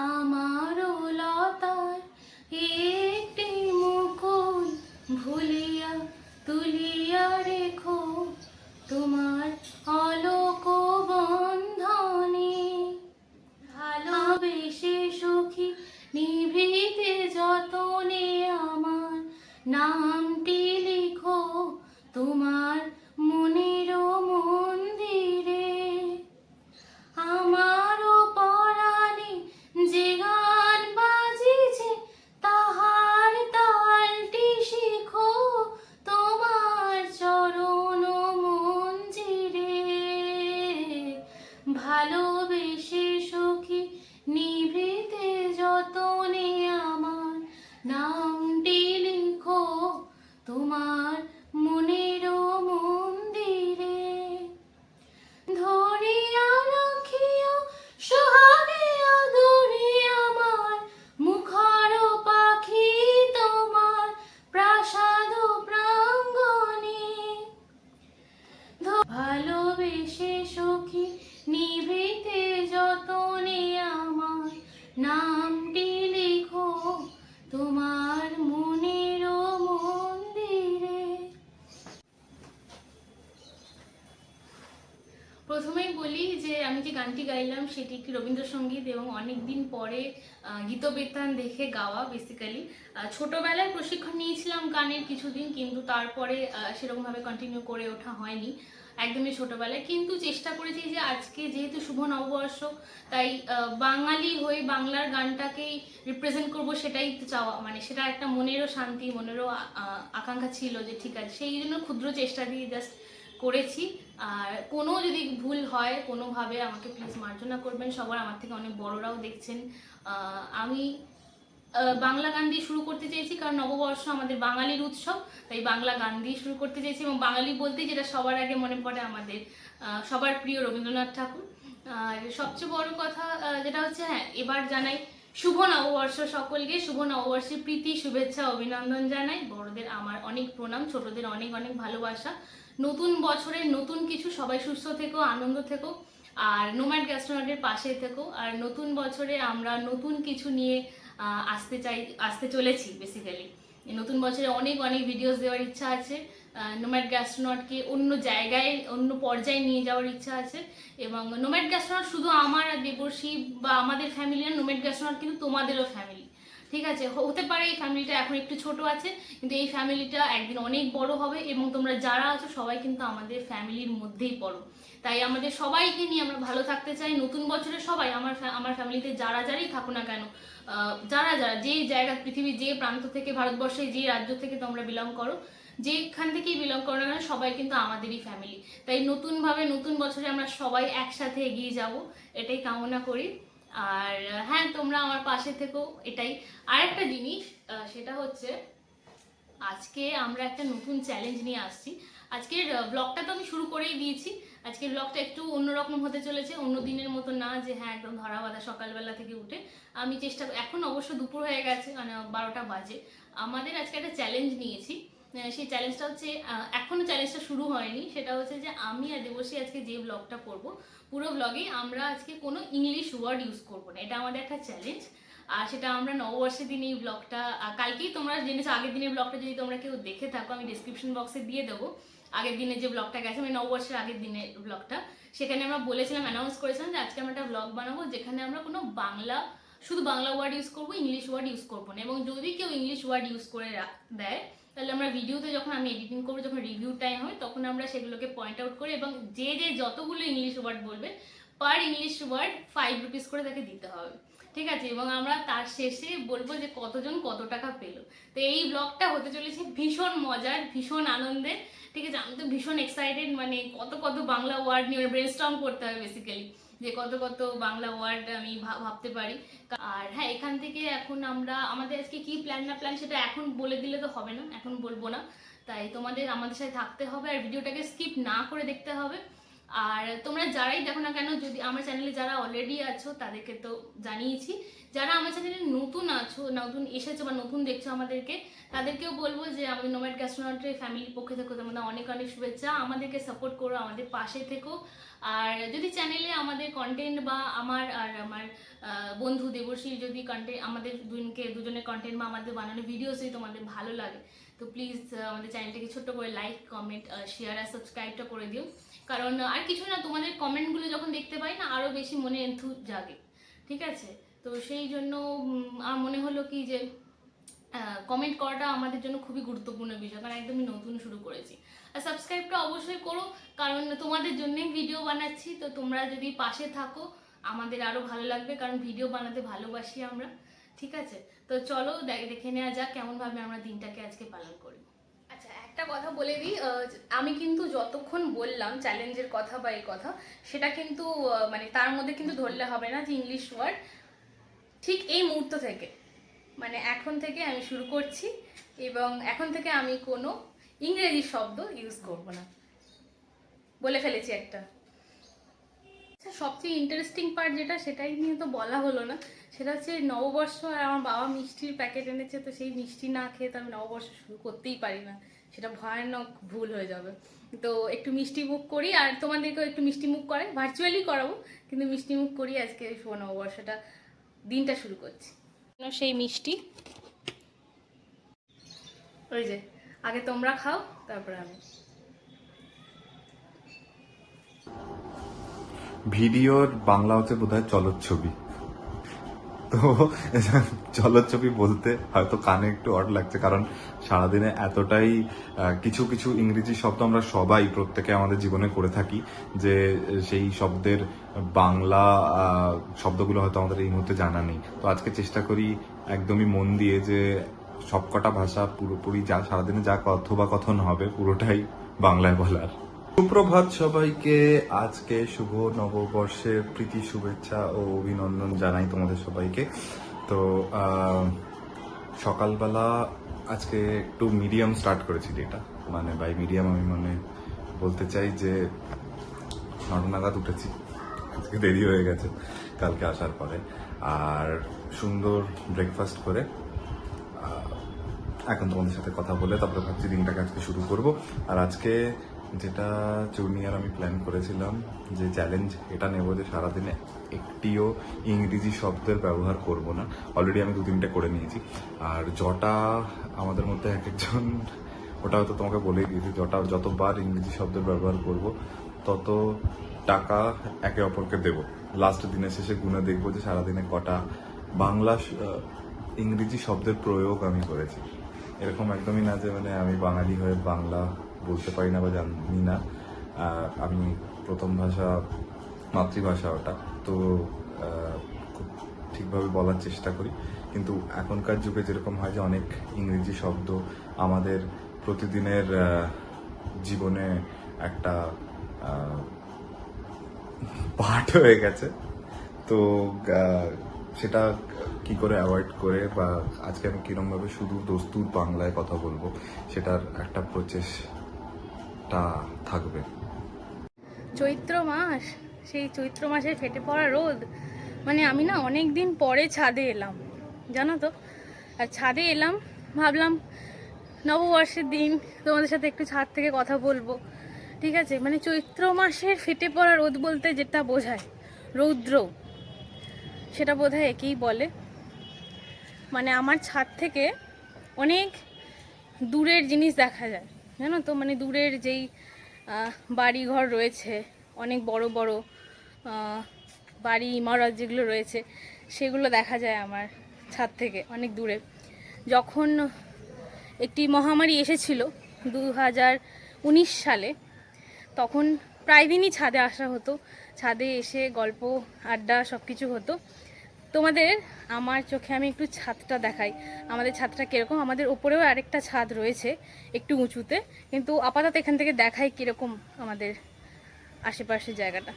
আমারও লতার একটি মুকুল ভুলিয়া তুলিয়া রেখো তোমার অলোক বন্ধনে। ভালোবেসে সখী নিভৃতে যতনে আমার নামটি লিখো তোমার মনের মন্দিরে। আমারও পরাণে যে গান বাজিছে তাহার তালটি শিখো তোমার চরণ মঞ্জিরে। ভালোবেসে সখী নিভৃতে যতনে আমার নামটি লিখো তোমার মনের মন্দিরে। ধরিয়া রাখিও সোহাগে আদরে আমার মুখর পাখি তোমার প্রাসাদ প্রাঙ্গণে। ভালোবেসে সখী নিভৃতে যতনে আমার নামটি লিখো তোমার মনের মন্দিরে। প্রথমেই বলি যে আমি যে গানটি গাইলাম সেটি একটি রবীন্দ্রসঙ্গীত এবং অনেকদিন পরে গীতবেতান দেখে গাওয়া। বেসিক্যালি ছোটবেলায় প্রশিক্ষণ নিয়েছিলাম গানের কিছুদিন, কিন্তু তারপরে সেরকমভাবে কন্টিনিউ করে ওঠা হয়নি একদমই ছোটবেলায়। কিন্তু চেষ্টা করেছি যে আজকে যেহেতু শুভ নববর্ষ, তাই বাঙালি হয়ে বাংলার গানটাকেই রিপ্রেজেন্ট করব, সেটাই চাওয়া, মানে সেটা একটা মনেরও শান্তি, মনেরও আকাঙ্ক্ষা ছিল যে ঠিক আছে, সেই জন্য ক্ষুদ্র চেষ্টা দিয়ে জাস্ট করেছি। আর কোনো যদি ভুল হয় কোনোভাবে আমাকে প্লিজ মার্জনা করবেন। সবার আমার থেকে অনেক বড়রাও দেখছেন। আমি বাংলা গান দিয়ে শুরু করতে চেয়েছি, কারণ নববর্ষ আমাদের বাঙালির উৎসব, তাই বাংলা গান দিয়ে শুরু করতে চেয়েছি। এবং বাঙালি বলতেই যেটা সবার আগে মনে পড়ে আমাদের সবার প্রিয় রবীন্দ্রনাথ ঠাকুর। আর সবচেয়ে বড় কথা যেটা হচ্ছে, হ্যাঁ, এবার জানাই শুভ নববর্ষ সকলকে। শুভ নববর্ষের প্রীতি শুভেচ্ছা অভিনন্দন জানাই। বড়দের আমার অনেক প্রণাম, ছোটদের অনেক অনেক ভালোবাসা। নতুন বছরের নতুন কিছু, সবাই সুস্থ থেকো, আনন্দ থেকো, আর নোম্যাড গ্যাস্ট্রোনটের পাশে থেকো। আর নতুন বছরে আমরা নতুন কিছু নিয়ে আসতে চলেছি। বেসিক্যালি নতুন বছরে অনেক অনেক ভিডিওস দেওয়ার ইচ্ছা আছে। নোম্যাড গ্যাস্ট্রোনটকে অন্য জায়গায়, অন্য পর্যায়ে নিয়ে যাওয়ার ইচ্ছা আছে। এবং নোম্যাড গ্যাস্ট্রোনট শুধু আমার আর দেবর্ষী বা আমাদের ফ্যামিলি না, নোম্যাড গ্যাস্ট্রোনট কিন্তু তোমাদেরও ফ্যামিলি। ঠিক আছে, হতে পারে এই ফ্যামিলিটা এখন একটু ছোট আছে, কিন্তু এই ফ্যামিলিটা একদিন অনেক বড় হবে। এবং তোমরা যারা আছো সবাই কিন্তু আমাদের ফ্যামিলির মধ্যেই পড়ো। তাই আমাদের সবাইকে নিয়ে আমরা ভালো থাকতে চাই। নতুন বছরে সবাই আমার ফ্যামিলিতে যারাই থাকো না কেন, যারা যে জায়গা, পৃথিবীর যে প্রান্ত থেকে, ভারতবর্ষে যে রাজ্য থেকে তোমরা বিলং করো, যেখান থেকেই বিলং করো না কেন, সবাই কিন্তু আমাদেরই ফ্যামিলি। তাই নতুনভাবে নতুন বছরে আমরা সবাই একসাথে এগিয়ে যাব, এটাই কামনা করি। আর হ্যাঁ, তোমরা আমার পাশে থেকো, এটাই। আর একটা জিনিস, সেটা হচ্ছে আজকে আমরা একটা নতুন চ্যালেঞ্জ নিয়ে আসছি। আজকের ব্লগটা তো আমি শুরু করেই দিয়েছি। আজকের ব্লগটা একটু অন্যরকম হতে চলেছে, অন্য দিনের মতো না যে হ্যাঁ একদম ধরা বাঁধা সকালবেলা থেকে উঠে। আমি এখন অবশ্য দুপুর হয়ে গেছে, মানে 12টা বাজে। আমাদের আজকে একটা চ্যালেঞ্জ নিয়েছি। সেই চ্যালেঞ্জটা হচ্ছে, এখনো চ্যালেঞ্জটা শুরু হয়নি, সেটা হচ্ছে যে আমি আর দেবশ্রী আজকে যে ব্লগটা করব, পুরো ব্লগে আমরা আজকে কোনো ইংলিশ ওয়ার্ড ইউজ করব না। এটা আমাদের একটা চ্যালেঞ্জ। আর সেটা আমরা নববর্ষের দিন এই ব্লগটা, কালকেই তোমরা জেনেছো, আগের দিনের ব্লগটা যদি তোমরা কেউ দেখে থাকো আমি ডিসক্রিপশন বক্সে দিয়ে দেবো। আগের দিনে যে ব্লগটা গেছে, মানে নববর্ষের আগের দিনের ব্লগটা, সেখানে আমরা বলেছিলাম, অ্যানাউন্স করেছিলাম যে আজকে আমরা একটা ব্লগ বানাবো যেখানে আমরা কোনো শুধু বাংলা ওয়ার্ড ইউজ করবো, ইংলিশ ওয়ার্ড ইউজ করবো না। এবং যদি কেউ ইংলিশ ওয়ার্ড ইউজ করে দেয়, তাহলে আমরা ভিডিওতে যখন আমি এডিটিং করবো, যখন রিভিউ টাইম হয়, তখন আমরা সেগুলোকে পয়েন্ট আউট করে, এবং যে যতগুলো ইংলিশ ওয়ার্ড বলবে, পার ইংলিশ ওয়ার্ড 5 রুপিস করে তাকে দিতে হবে। ঠিক আছে, এবং আমরা তার শেষে বলবো যে কতজন কত টাকা পেলো। তো এই ব্লগটা হতে চলেছে ভীষণ মজার, ভীষণ আনন্দের। ঠিক আছে, আমি তো ভীষণ এক্সাইটেড, মানে কত কত বাংলা ওয়ার্ড নিয়ে ব্রেনস্টর্ম করতে হবে বেসিক্যালি, যে কত কত বাংলা ওয়ার্ড আমি ভাবতে পারি। আর হ্যাঁ, এখান থেকে এখন আমাদের আজকে কি প্ল্যান না প্ল্যান সেটা এখন বলে দিলে তো হবে না, এখন বলবো না। তাই তোমাদের আমাদের সাথে থাকতে হবে আর ভিডিওটাকে স্কিপ না করে দেখতে হবে। আর তোমরা যারাই দেখো না কেন, যদি আমার চ্যানেলে যারা অলরেডি আছো তাদেরকে তো জানিয়েছি, যারা আমার চ্যানেলে নতুন আছো, নতুন এসেছো বা নতুন দেখছো আমাদেরকে, তাদেরকেও বলবো যে আমাদের নোম্যাড গ্যাস্ট্রোনটের ফ্যামিলির পক্ষে থেকে তোমাদের অনেক অনেক শুভেচ্ছা। আমাদেরকে সাপোর্ট করো, আমাদের পাশে থেকো। আর যদি চ্যানেলে আমাদের কন্টেন্ট বা আমার আর আমার বন্ধু দেবশ্রী যদি কন্টেন্ট, আমাদের দুজনের কন্টেন্ট বা আমাদের বানানো ভিডিওস যদি তোমাদের ভালো লাগে, তো প্লিজ আমাদের চ্যানেলটাকে ছোট্ট করে লাইক, কমেন্ট, শেয়ার আর সাবস্ক্রাইবটা করে দিও। কারণ আর কিছু না, তোমাদের কমেন্টগুলো যখন দেখতে পাই না, আরও বেশি মনে এন্থু জাগে, ঠিক আছে? তো সেই জন্য আমার মনে হলো কি যে কমেন্ট করাটা আমাদের জন্য খুবই গুরুত্বপূর্ণ বিষয়, কারণ একদমই নতুন শুরু করেছি। আর সাবস্ক্রাইবটা অবশ্যই করো, কারণ তোমাদের জন্যই ভিডিও বানাচ্ছি। তো তোমরা যদি পাশে থাকো আমাদের আরও ভালো লাগবে, কারণ ভিডিও বানাতে ভালোবাসি আমরা, ঠিক আছে? তো চলো দেখে নেওয়া যাক কেমনভাবে আমরা দিনটাকে আজকে পালন করি। আচ্ছা, একটা কথা বলে দিই, আমি কিন্তু যতক্ষণ বললাম চ্যালেঞ্জের কথা বা এই কথা, সেটা কিন্তু মানে তার মধ্যে কিন্তু ধরলে হবে না যে ইংলিশ ওয়ার্ড। ঠিক এই মুহূর্ত থেকে, মানে এখন থেকে আমি শুরু করছি, এবং এখন থেকে আমি কোনো ইংরেজি শব্দ ইউজ করব না, বলে ফেলেছি একটা। আচ্ছা, সবচেয়ে ইন্টারেস্টিং পার্ট যেটা, সেটাই নিয়ে তো বলা হলো না, সেটা হচ্ছে নববর্ষ। আর আমার বাবা মিষ্টির প্যাকেট এনেছে, তো সেই মিষ্টি না খেয়ে তো আমি নববর্ষ শুরু করতেই পারি না, সেটা ভয়ানক ভুল হয়ে যাবে। তো একটু মিষ্টি মুখ করি, আর তোমাদেরকেও একটু মিষ্টি মুখ করে ভার্চুয়ালি করাবো, কিন্তু মিষ্টি মুখ করি আজকে শুভ নববর্ষটা, দিনটা শুরু করছি। সেই মিষ্টি, ওই যে আগে তোমরা খাও, তারপরে আমি। ভিডিওর বাংলা হচ্ছে বোধহয় চলচ্ছবি। তো চলচ্ছবি বলতে হয়তো কানে একটু অড লাগছে, কারণ সারাদিনে এতটাই কিছু কিছু ইংরেজি শব্দ আমরা সবাই প্রত্যেকে আমাদের জীবনে করে থাকি, যে সেই শব্দের বাংলা শব্দগুলো হয়তো আমাদের এই মুহূর্তে জানা নেই। তো আজকে চেষ্টা করি একদমই মন দিয়ে যে সবকটা ভাষা পুরোপুরি যা সারাদিনে যা কথোপকথন হবে পুরোটাই বাংলায় বলার। সুপ্রভাত সবাইকে, আজকে শুভ নববর্ষের প্রীতি শুভেচ্ছা ও অভিনন্দন জানাই তোমাদের সবাইকে। তো সকালবেলা আজকে একটু মিডিয়াম স্টার্ট করেছি ডেটা, মানে বাই মিডিয়াম আমি মানে বলতে চাই যে 9টা নাগাদ উঠেছি, আজকে দেরি হয়ে গেছে কালকে আসার পরে। আর সুন্দর ব্রেকফাস্ট করে এখন তোমাদের সাথে কথা বলে তারপরে ভাবছি দিনটাকে আজকে শুরু করব। আর আজকে যেটা চূর্ণি আর আমি প্ল্যান করেছিলাম যে চ্যালেঞ্জ, এটা নেব যে সারাদিনে একটিও ইংরেজি শব্দের ব্যবহার করব না। অলরেডি আমি 2-3টে করে নিয়েছি। আর যটা আমাদের মধ্যে এক একজন, ওটা হয়তো তোমাকে বলেই দিয়েছি, যতবার ইংরেজি শব্দের ব্যবহার করব তত টাকা একে অপরকে দেব। লাস্ট দিনের শেষে গুনে দেখবো যে সারাদিনে কটা বাংলা ইংরেজি শব্দের প্রয়োগ আমি করেছি। এরকম একদমই না যে মানে আমি বাঙালি হয়ে বাংলা বলতে পারি না বা জানি না। আমি প্রথম ভাষা মাতৃভাষা ওটা, তো খুব ঠিকভাবে বলার চেষ্টা করি। কিন্তু এখনকার যুগে যেরকম হয় যে অনেক ইংরেজি শব্দ আমাদের প্রতিদিনের জীবনে একটা পার্ট হয়ে গেছে, তো সেটা কি করে অ্যাভয়েড করে বা আজকে আমি কিরমভাবে শুধু দস্তুর বাংলায় কথা বলবো সেটার একটা প্রচেষ্টা থাকবে। চৈত্র মাস, সেই চৈত্র মাসে ফেটে পড়া রোদ, মানে আমি না অনেক দিন পরে ছাদে এলাম, জানো তো। আর ছাদে এলাম, ভাবলাম নববর্ষের দিন তোমাদের সাথে একটু ছাদ থেকে কথা বলবো, ঠিক আছে? মানে চৈত্র মাসের ফেটে পড়া রোদ বলতে যেটা বোঝায় রৌদ্র, সেটা বোধহয় একেই বলে। মানে আমার ছাদ থেকে অনেক দূরের জিনিস দেখা যায়, জানো তো। মানে দূরের যেই বাড়ি ঘর রয়েছে, অনেক বড় বড় বাড়ি ইমারত যেগুলো রয়েছে, সেগুলো দেখা যায় আমার ছাদ থেকে অনেক দূরে। যখন একটি মহামারী এসেছিল 2019 সালে, তখন প্রায় দিনই ছাদে আসা হতো, ছাদে এসে গল্প আড্ডা সব কিছু হতো। তোমাদের আমার চোখে আমি একটু ছাদটা দেখাই, আমাদের ছাদটা কীরকম। আমাদের ওপরেও আরেকটা ছাদ রয়েছে একটু উঁচুতে, কিন্তু আপাতত এখান থেকে দেখাই কীরকম আমাদের আশেপাশের জায়গাটা।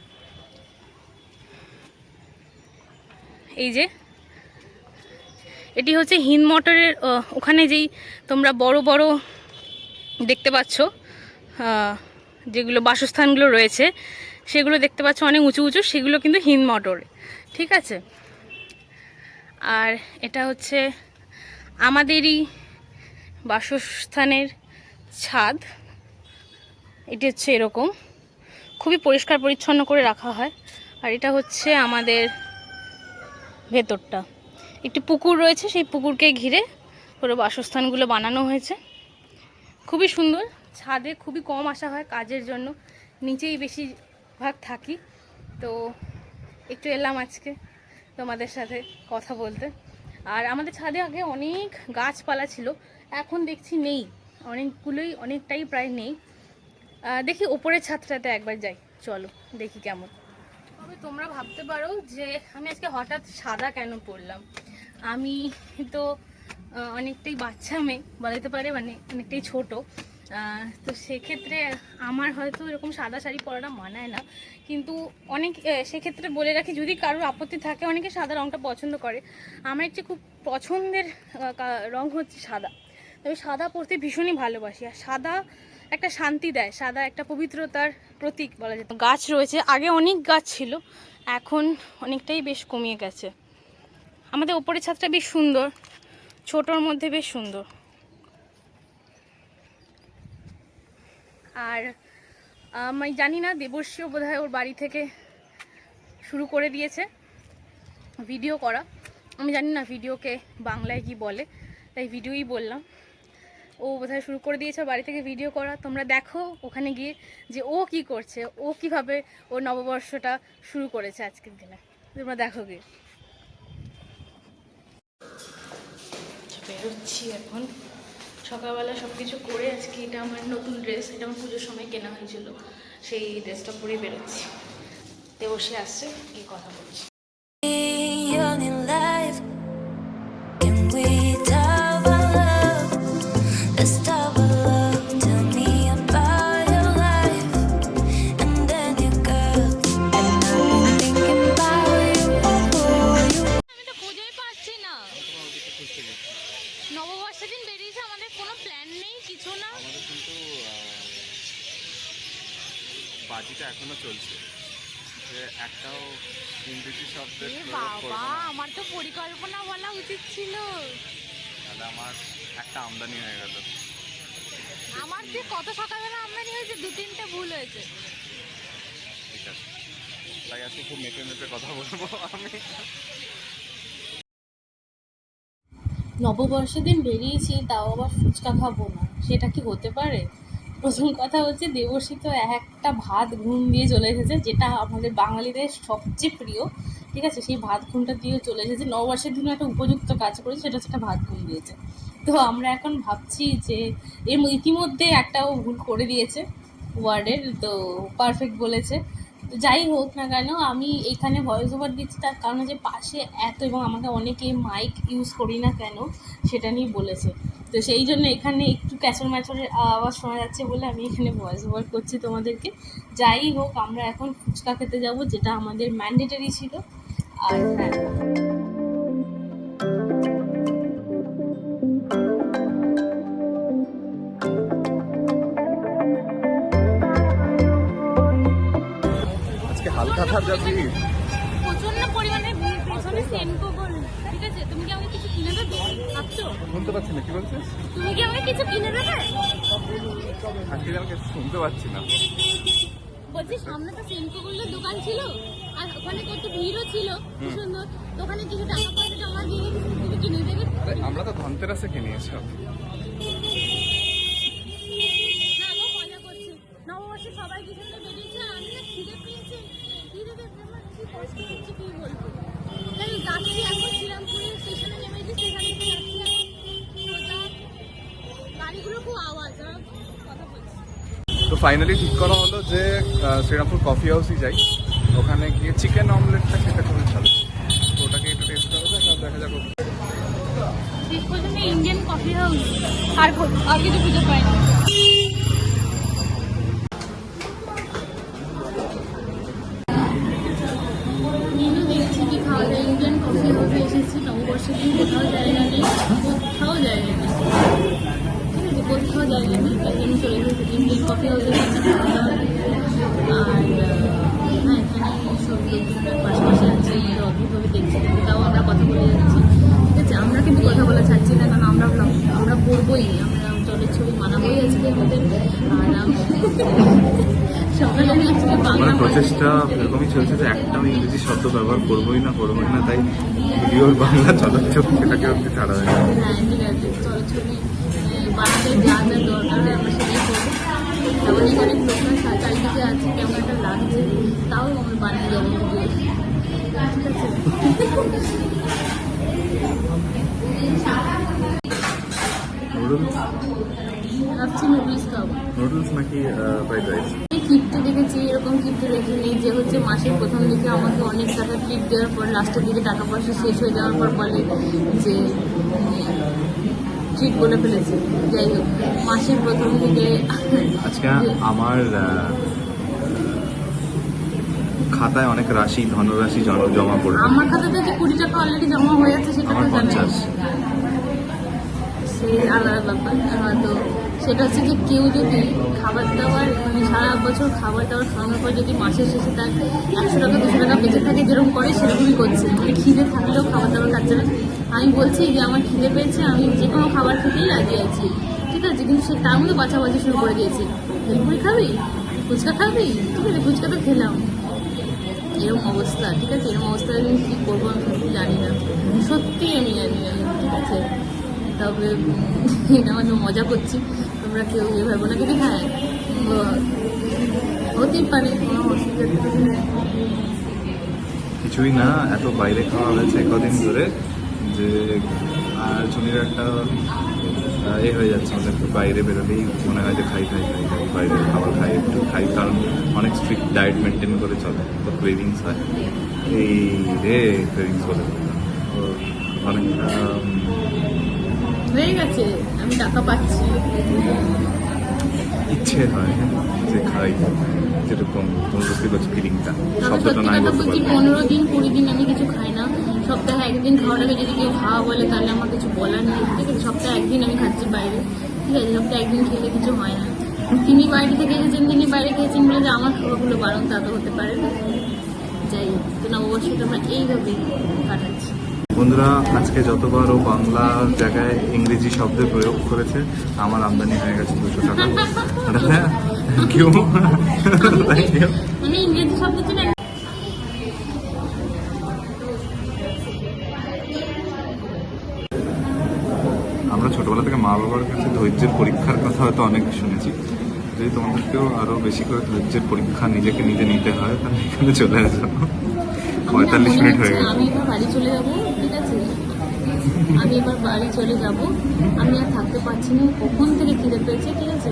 এই যে এটি হচ্ছে হিন্দ মোটরের ওখানে যেই তোমরা বড় বড় দেখতে পাচ্ছ যেগুলো বাসস্থানগুলো রয়েছে, সেগুলো দেখতে পাচ্ছ অনেক উঁচু উঁচু, সেগুলো কিন্তু হিন্দ মটর, ঠিক আছে। আর এটা হচ্ছে আমাদেরই বাসস্থানের ছাদ। এটি হচ্ছে এরকম, খুবই পরিষ্কার পরিচ্ছন্ন করে রাখা হয়। আর এটা হচ্ছে আমাদের ভেতরটা, একটি পুকুর রয়েছে, সেই পুকুরকে ঘিরে পুরো বাসস্থানগুলো বানানো হয়েছে। খুবই সুন্দর। ছাদে খুবই কম আসা হয় কাজের জন্য, নিচেই বেশিরভাগ থাকি। তো একটু এলাম আজকে তোমাদের সাথে কথা বলতে। আর আমাদের ছাদে আগে অনেক গাছপালা ছিল, এখন দেখছি নেই, অনেকটাই প্রায় নেই। দেখি ওপরের ছাদটাতে একবার যাই, চলো দেখি কেমন। তবে তোমরা ভাবতে পারো যে আমি আজকে হঠাৎ সাদা কেন পরলাম। আমি তো অনেকটাই বাচ্চা মেয়ে বলা যেতে পারে, মানে অনেকটাই ছোট। তো সেক্ষেত্রে আমার হয়তো এরকম সাদা শাড়ি পরাটা মানায় না, কিন্তু সেক্ষেত্রে বলে রাখি, যদি কারোর আপত্তি থাকে, অনেকে সাদা রঙটা পছন্দ করে, আমার একটি খুব পছন্দের রঙ হচ্ছে সাদা। আমি সাদা পরতে ভীষণই ভালোবাসি। আর সাদা একটা শান্তি দেয়, সাদা একটা পবিত্রতার প্রতীক বলা যেত। গাছ রয়েছে, আগে অনেক গাছ ছিল, এখন অনেকটাই বেশ কমিয়ে গেছে। আমাদের ওপরের ছাদটা বেশ সুন্দর, ছোটোর মধ্যে বেশ সুন্দর। আর আমি জানি না, দেবর্ষীও বোধহয় ওর বাড়ি থেকে শুরু করে দিয়েছে ভিডিও করা। আমি জানি না ভিডিওকে বাংলায় কি বলে, তাই ভিডিওই বললাম। ও বোধহয় শুরু করে দিয়েছে বাড়ি থেকে ভিডিও করা। তোমরা দেখো ওখানে গিয়ে যে ও কি করছে, ও কিভাবে ওর নববর্ষটা শুরু করেছে আজকের দিনে, তোমরা দেখো গিয়ে। বেরোচ্ছি এখন সকালবেলা সব কিছু করে। আজকে এটা আমার নতুন ড্রেস, এটা আমার পুজোর সময় কেনা হয়েছিল, সেই ড্রেসটা পরেই বেরোচ্ছি। দেবর্ষী আসছে, গিয়ে কথা বলছি। নববর্ষের দিন বেরিয়েছে, আমাদের কোনো প্ল্যান নেই, কিছু না। আমাদের কিন্তু বাজিটা এখনো চলছে, যে একটাও ইংরেজি শব্দের বাবা, আমার তো পরিকল্পনা বলা উচিত ছিল। তাহলে আমার একটা আমদানি হয়ে গেল। আমার যে কত সকালবেলা আমদানি হয়েছে, 2-3টে ভুল হয়েছে। ঠিক আছে, তাই আজকে খুব মেপে মেপে কথা বলবো আমি। নববর্ষের দিন বেরিয়েছি, তাও আবার ফুচকা খাবো না, সেটা কি হতে পারে? প্রথম কথা হচ্ছে, দেবর্ষী তো একটা ভাত ঘুম দিয়ে চলে এসেছে, যেটা আমাদের বাঙালিদের সবচেয়ে প্রিয়, ঠিক আছে। সেই ভাত ঘুমটা দিয়ে চলে এসেছে, নববর্ষের দিনে একটা উপযুক্ত কাজ করেছে, সেটা হচ্ছে একটা ভাত ঘুম দিয়েছে। তো আমরা এখন ভাবছি যে ইতিমধ্যে একটাও ভুল করে দিয়েছে ওয়ার্ডের, তো পারফেক্ট বলেছে। তো যাই হোক না কেন, আমি এখানে ভয়েস ওভার দিচ্ছি তার কারণ যে পাশে এত, এবং আমাকে অনেকে মাইক ইউজ করি না কেন সেটা নিয়ে বলেছে। তো সেই জন্য এখানে একটু ক্যাচর ম্যাচরের আওয়াজ শোনা যাচ্ছে বলে আমি এখানে ভয়েস ওভার করছি তোমাদেরকে। যাই হোক, আমরা এখন ফুচকা খেতে যাব, যেটা আমাদের ম্যান্ডেটরি ছিল। আর হ্যাঁ, আজকে হালকা থাকা ভিড়, প্রচন্ড পরিমাণে ভিড়, পেছনে সেনকো বল, ঠিক আছে। তুমি কি আমাকে কিছু কিনে দেবে ভাবছো? শুনতে পাচ্ছি না, কি বলছিস? তুমি কি আমাকে কিছু কিনে দেবে? আজকে আমাকে শুনতে পাচ্ছি না। বলছি, সামনে তো সেনকো গোল্ডের দোকান ছিল, আর ওখানে কত ভিড়ও ছিল, কি সুন্দর। তো ওখানে কিছু টাকা পয়সা জমা দিয়ে তুমি কিনে দেবে। আমরা তো ধনতেরাসে কিনি এসব। না গো, মজা করছি। নববর্ষে সবাই কিছু বেরিয়েছে, আর আমি না খিদে পেয়েছে, খিদে পেয়ে আমার কি কষ্ট হচ্ছে কি বলবো। তাই যাচ্ছি এখন শ্রীরামপুরে স্টেশনে নেমেছি, সেখান থেকে যাচ্ছি এখন সোজা। গাড়িগুলো খুব আওয়াজ, আর কথা বলছি। তো ফাইনালি ঠিক করা হলো যে শ্রীরামপুর কফি হাউসই যাই, ওখানে গিয়ে চিকেন অমলেটটা খেতে খুবই ভালো, তো ওটাকে একটু টেস্ট করা যায়, সব দেখা যাক। ঠিক পর্যন্ত ইন্ডিয়ান কফি হাউস আর কিছু খুঁজে পাই না। মেনু দেখছি কি খাওয়া যায়, ইন্ডিয়ান কফি হাউসে এসেছি, নববর্ষের দিন কোথাও জায়গা নেই, কোথাও জায়গা নেই, ঠিক আছে, কোথাও জায়গা নেই, তাই জন্য চলে এসেছি ইন্ডিয়ান কফি হাউসে। আর একদমই আসলে বাংলা মানে প্রচেষ্টা এরকমই চলছে যে একটাও ইংরেজি শব্দ ব্যবহার করবোই না, তাই ভিডিওর বাংলা চলচ্চিত্র সেটাকে অব্দি ছাড়া হয়ে যাবে। হ্যাঁ ঠিক আছে, চলচ্ছবি বানাতে যা যা দরকার হয় আমরা সেটাই করবো। তারপরে অনেক লোকের চারিদিকে আছে, কেমন একটা লাগছে, তাও আমরা বানিয়ে যাবো ভিডিও, ঠিক আছে। নুডলস ভাবছি নুডলস খাবো। নুডলস নাকি ফ্রাইড রাইস? আমি কিপ্টে দেখেছি, এরকম কিপ্টে দেখিনি যে হচ্ছে মাসের প্রথম দিকে আমাকে অনেক টাকা টিপ দেওয়ার পর লাস্টের দিকে টাকা পয়সা শেষ হয়ে যাওয়ার পর বলে যে ট্রিট বলে ফেলেছে। যাই হোক, মাসের প্রথম দিকে আজকে আমার খাতায় অনেক ধনরাশি জমা পড়বে। আমার খাতাতে যে 20 টাকা অলরেডি জমা হয়ে আছে সেটা আমার তো জানাই, 50। সেই আলাদা ব্যাপার। তো সেটা হচ্ছে যে কেউ যদি খাবার দাবার মানে সারা বছর খাবার দাবার খাওয়ানোর পর যদি মাসের শেষে তার 100 টাকা 200 টাকা বেঁচে থাকে, যেরকম করে সেরকমই করছে, মানে খিদে থাকলেও খাবার দাবার খাচ্ছে না। আমি বলছি যে আমার খিদে পেয়েছে, আমি যে কোনো খাবার খেতেই রাজি আছি, ঠিক আছে, কিন্তু সে তার মধ্যে বাছাবাছি শুরু করে দিয়েছে। ভেলপুরি খাবি, ফুচকা খাবি, ঠিক আছে, ফুচকা তো খেলাম। এরকম অবস্থা, ঠিক আছে, এরকম অবস্থায় আমি কী করবো আমি সত্যি জানি না, সত্যি আমি জানি না, ঠিক আছে। তবে এটা মানে মজা করছি, তোমরা কেউ ইয়ে ভাবো না, কিন্তু হ্যাঁ হতেই পারে, কোনো অসুবিধা নেই। কিছুই না, এত বাইরে খাওয়া হয়েছে কদিন ধরে যে আর চুনির একটা হয়ে যাচ্ছে, মানে একটু বাইরে বেরোলেই মনে হয় যে খাই বাইরে খাবার একটু খাই, কারণ অনেক স্ট্রিক্ট ডায়েট মেনটেন করে চলে, তো ক্রেভিংস হয়। এই রে ক্রেভিংস বলে অনেক হয়ে গেছে, আমি টাকা পাচ্ছি, ইচ্ছে হয় যে খাই, যেরকম তোমার বুঝতে পারছি ফিলিংটা, তবে শব্দটা সত্যি নাই কথা বলতে বলছি, পারবো। 15 দিন 20 দিন আমি কিছু খাই না। সপ্তাহে একদিন খাওয়াটাকে যদি কেউ খাওয়া বলে তাহলে আমার কিছু বলার নেই, ঠিক আছে। সপ্তাহে একদিন আমি খাচ্ছি বাইরে, ঠিক আছে, সপ্তাহে একদিন খেলে কিছু হয় না। তিনি বাইরে থেকে এসেছেন, তিনি বাইরে খেয়েছেন বলে যে আমার খাবারগুলো বারণ, তা তো হতে পারে না। যাই হোক, তো নববর্ষটা আমরা এইভাবেই কাটাচ্ছি। বন্ধুরা, আজকে যতবার ও বাংলা জায়গায় ইংরেজি শব্দের প্রয়োগ করেছে আমার আমদানি হয়ে গেছে 200 টাকা। Thank you. মানে ইংরেজি শব্দ ছিল আমরা ছোটবেলা থেকে মা বাবার কাছে ধৈর্যের পরীক্ষার কথা হয়তো অনেক শুনেছি, যদি তোমাদেরকেও আরো বেশি করে ধৈর্যের পরীক্ষা নিজেকে নিতে হয় তাহলে এখানে চলে আসো। 45 মিনিট হয়ে গেছে। আমি এবার বাড়ি চলে যাবো, ঠিক আছে, আমি এবার বাড়ি চলে যাব। আমি আর থাকতে পারছি না, কখন থেকে খিদে পেয়েছে, ঠিক আছে।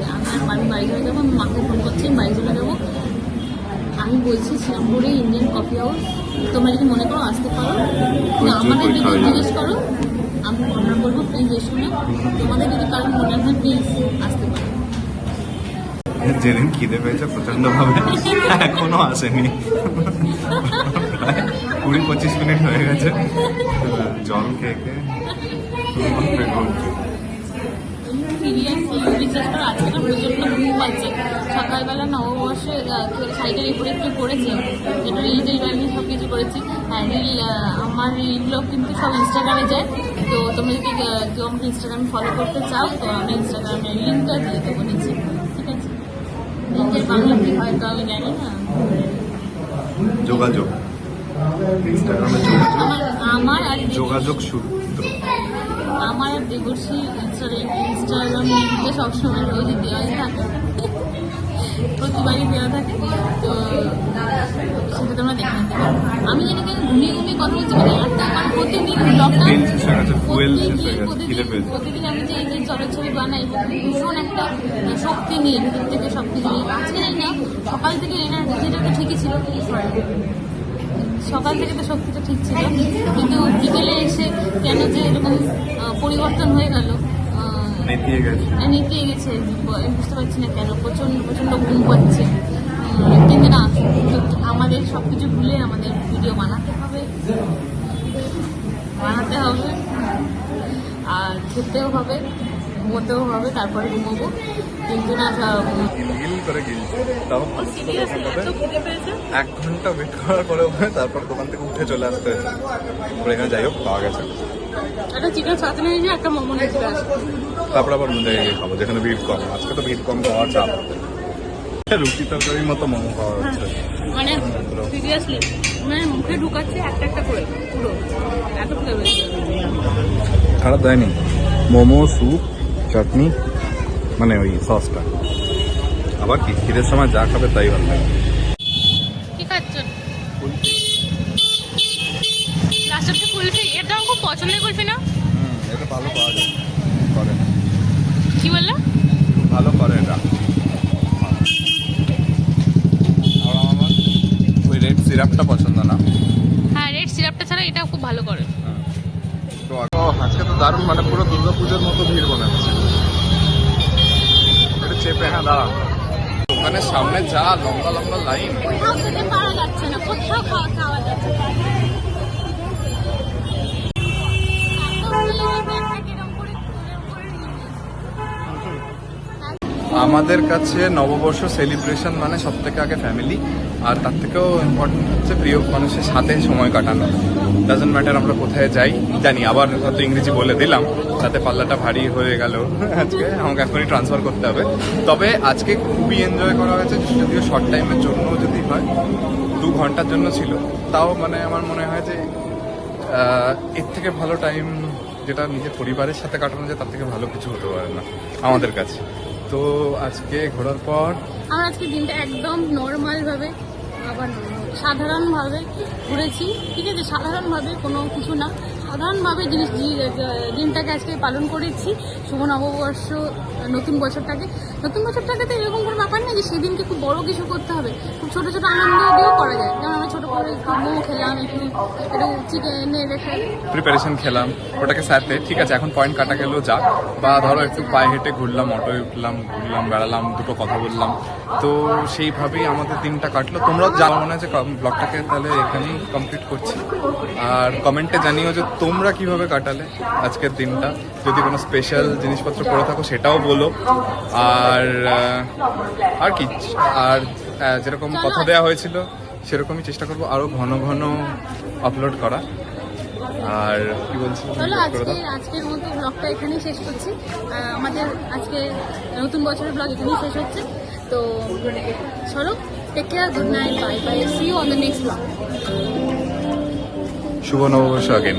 আমি বাড়ি চলে যাবো, আমি মাকে ফোন করছি, আমি বাড়ি চলে যাবো। আমি বলছি শ্রীরামপুরে ইন্ডিয়ান কফি হাউস, তোমরা যদি মনে করো আসতে পারো, আমাদের যদি জিজ্ঞেস করো আমরা বলবো প্লিজ এসো না, তোমাদের যদি কারণ মনে হয় প্লিজ আসতে পারো। যেদিন খিদে পেয়েছে প্রচন্ড ভাবে, এখনো আসেনি, 20-25 মিনিট হয়ে গেছে, জল খেয়ে সিরিয়াসলি বিশ্বাস করো, আজকে না প্রচন্ড ঘুম পাচ্ছে। সকালবেলা নববর্ষে শাড়িটার উপরে একটু করেছি, যেটা রিল বানিয়ে সব কিছু করেছি। হ্যাঁ, আমার রিলগুলো কিন্তু সব ইনস্টাগ্রামে যায়, তো তোমরা যদি কেউ আমাকে ইনস্টাগ্রামে ফলো করতে চাও তো আমি ইনস্টাগ্রামের লিঙ্কটা দিয়ে দেবো নিচে, ঠিক আছে। লিঙ্কের বাংলা কি হয়তো আমি জানি না। যোগাযোগ, ইনস্টাগ্রামে আমার আর যোগাযোগ সূত্র, আমার আর দেবর্ষী ইনস্টাগ্রাম লিঙ্কে সবসময় রোজই দেওয়াই থাকে, প্রতিবারই দেওয়া থাকে, তো সেটা তোমরা দেখে নিতে পারো। আমি জানি কেন ঘুমিয়ে কথা বলছি, মানে প্রতিদিন প্রতিদিন আমি যে এই যে চলচ্ছবি বানাই, ভীষণ একটা শক্তি নিয়ে ভিতর থেকে সব কিছু নিয়ে। আজকে জানি না, সকাল থেকে এনার্জিটা তো ঠিকই ছিল, সকাল থেকে তো শক্তিটা ঠিক ছিল, কিন্তু বিকেলে এসে কেন যে এরকম পরিবর্তন হয়ে গেল, নেতিয়ে গেছে, বুঝতে পারছি না কেন। প্রচন্ড ঘুম পাচ্ছে, কিন্তু না, আমাদের সব কিছু ভুলে আমাদের ভিডিও বানাতে হবে আর খেতেও হবে, ঘুমোতেও হবে, তারপরে ঘুমোবো, কিন্তু না 1 ঘন্টা ওয়েট করার পরে তারপর দোকান থেকে উঠে চলে আসতে হয়েছে। এখানে যাই হোক পাওয়া গেছে, একটা চিকেন সাথে নিয়ে একটা মোমো নিয়ে আসবে, তারপর আবার অন্য জায়গায় গিয়ে খাবো যেখানে ভিড় কম। আজকে তো ভিড় কম, খাওয়ার চাপ। রুটি তরকারির মতো মোমো পাওয়া যাচ্ছে। মানে সিরিয়াসলি মানে মুখে ঢুকাচ্ছে একটা একটা করে পুরো এত ফ্লেভার। খারাপ দেয়নি, মোমো, স্যুপ, চাটনি, মানে ওই সসটা। আবার কি খিদের সময় যা খাবে তাই ভালো লাগে। কি খাচ্ছ? লাস্টে কুলফি, এর দাম খুব পছন্দের কুলফি না? এটা ভালো পাওয়া যায়, করে কি বললো? ভালো করে এটা। আর আমার ওই রেড সিরাপটা পছন্দ না। হ্যাঁ, রেড সিরাপটা ছাড়া এটা খুব ভালো করে। তো আজকে তো দারুণ, মানে পুরো দুর্গাপুজোর মতো ভিড় মনে হচ্ছে। এটা চেপে, হ্যাঁ দাঁড়া, দোকানের সামনে যা লম্বা লম্বা লাইন। কোথাও খেতে পারা যাচ্ছে না, কোথাও খাওয়া যাচ্ছে না। আমাদের কাছে নববর্ষ সেলিব্রেশন মানে সব থেকে আগে ফ্যামিলি, আর তার থেকেও ইম্পর্টেন্ট হচ্ছে প্রিয় মানুষের সাথে সময় কাটানো। ডাজন্ট ম্যাটার আমরা কোথায় যাই। জানি আবার হয়তো ইংরেজি বলে দিলাম, তাতে পাল্লাটা ভারী হয়ে গেল আজকে, আমাকে এখনই ট্রান্সফার করতে হবে। তবে আজকে খুবই এনজয় করা হয়েছে, যদিও শর্ট টাইমের জন্য যদি হয়, 2 ঘন্টার জন্য ছিল, তাও মানে আমার মনে হয় যে এর থেকে ভালো টাইম যেটা নিজের পরিবারের সাথে কাটানো যায় তার থেকে ভালো কিছু হতে পারে না আমাদের কাছে। তো আজকে ঘোরার পর আমরা আজকে দিনটা একদম নর্মাল ভাবে, আবার সাধারণভাবে ঘুরেছি। ঠিক আছে, সাধারণভাবে, কোনো কিছু না, সাধারণভাবে দিনটাকে আজকে পালন করেছি। শুভ নববর্ষ, নতুন বছরটাকে তো এরকম কোনো ব্যাপার নেই যে সেদিনকে খুব বড় কিছু করতে হবে। খুব ছোট ছোট আনন্দ দিয়েও করা যায়। যেমন আমরা ছোট করে একটু মোমো খেলাম, একটু চিকেনের একটা প্রিপারেশন খেলাম ওটাকে সাথে, ঠিক আছে এখন পয়েন্ট কাটা গেল যাক, বা ধরো একটু পায়ে হেঁটে ঘুরলাম, অটোয় উঠলাম, ঘুরলাম, বেড়ালাম, দুটো কথা বললাম, তো সেইভাবেই আমাদের দিনটা কাটলো। তোমরাও যা মনে হয় যে ব্লগটাকে তাহলে এখানেই কমপ্লিট করছি। আর কমেন্টে জানিও যে তোমরা কিভাবে কাটালে আজকের দিনটা, যদি কোনো স্পেশাল জিনিসপত্র করে থাকো সেটাও বলো। আর কি, আর যেরকম কথা দেওয়া হয়েছিল সেরকমই চেষ্টা করবো আরো ঘন ঘন আপলোড করা। আর কি বলছি, চলো আজকের মতো ব্লগটা এখানেই শেষ করছি। আমাদের আজকে নতুন বছরের ব্লগ এখানেই শেষ হচ্ছে। তো চলো, take care, good night, bye bye, see you on the next blog. শুভ নববর্ষ আগেন।